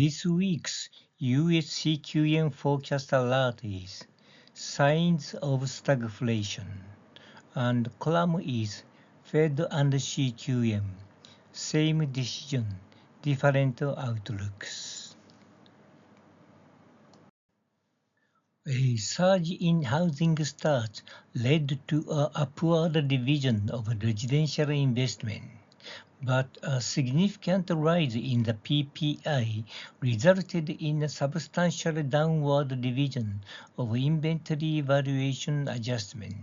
This week's US CQM forecast alert is Signs of Stagflation, and column is Fed and CQM, same decision, different outlooks. A surge in housing starts led to an upward revision of residential investment, but a significant rise in the PPI resulted in a substantial downward revision of inventory valuation adjustment.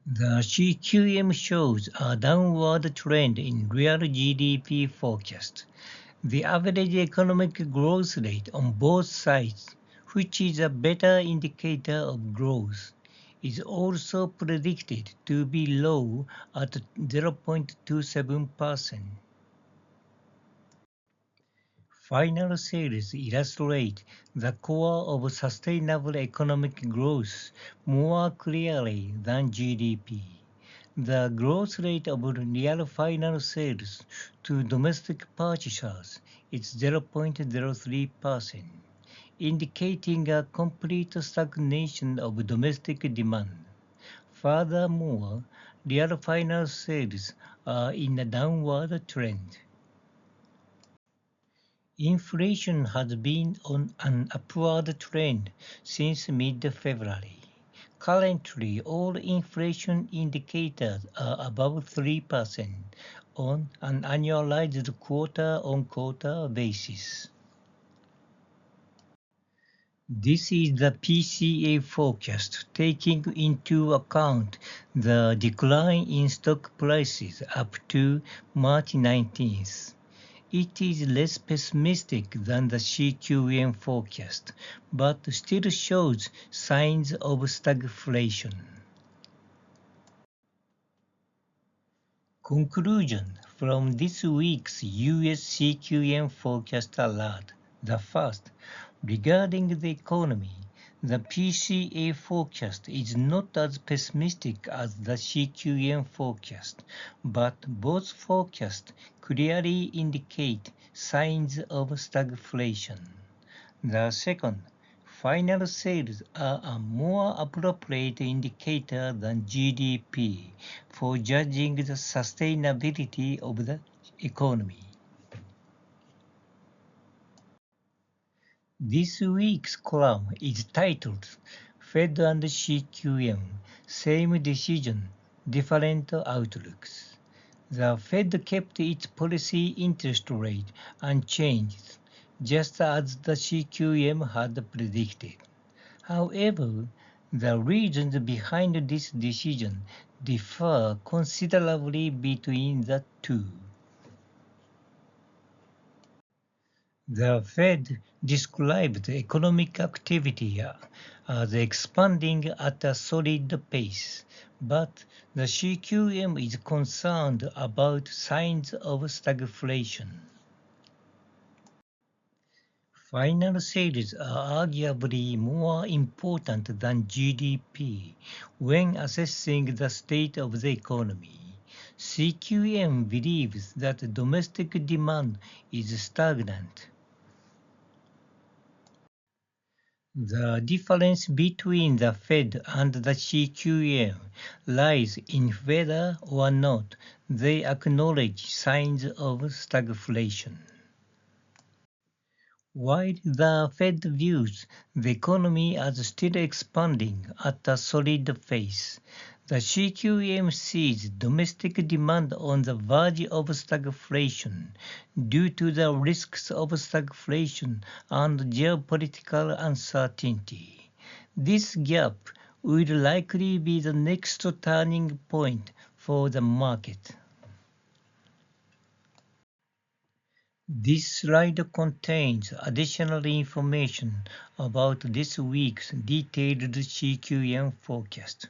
The CQM shows a downward trend in real GDP forecast. The average economic growth rate on both sides, which is a better indicator of growth, is also predicted to be low at 0.27%. Final sales illustrate the core of sustainable economic growth more clearly than GDP. The growth rate of real final sales to domestic purchasers is 0.03%, indicating a complete stagnation of domestic demand. Furthermore, real final sales are in a downward trend. Inflation has been on an upward trend since mid-February. Currently, all inflation indicators are above 3% on an annualized quarter-on-quarter basis. This is the PCA forecast, taking into account the decline in stock prices up to March 19th. It is less pessimistic than the CQM forecast, but still shows signs of stagflation. Conclusion from this week's US CQM forecast alert. The first, regarding the economy, the PCA forecast is not as pessimistic as the CQM forecast, but both forecasts clearly indicate signs of stagflation. The second, final sales are a more appropriate indicator than GDP for judging the sustainability of the economy. This week's column is titled Fed and CQM, Same Decision, Different Outlooks. The Fed kept its policy interest rate unchanged, just as the CQM had predicted. However, the reasons behind this decision differ considerably between the two. The Fed described economic activity as expanding at a solid pace, but the CQM is concerned about signs of stagflation. Final sales are arguably more important than GDP when assessing the state of the economy. CQM believes that domestic demand is stagnant. The difference between the Fed and the CQM lies in whether or not they acknowledge signs of stagflation. While the Fed views the economy as still expanding at a solid pace, the CQM sees domestic demand on the verge of stagflation due to the risks of stagflation and geopolitical uncertainty. This gap will likely be the next turning point for the market. This slide contains additional information about this week's detailed CQM forecast.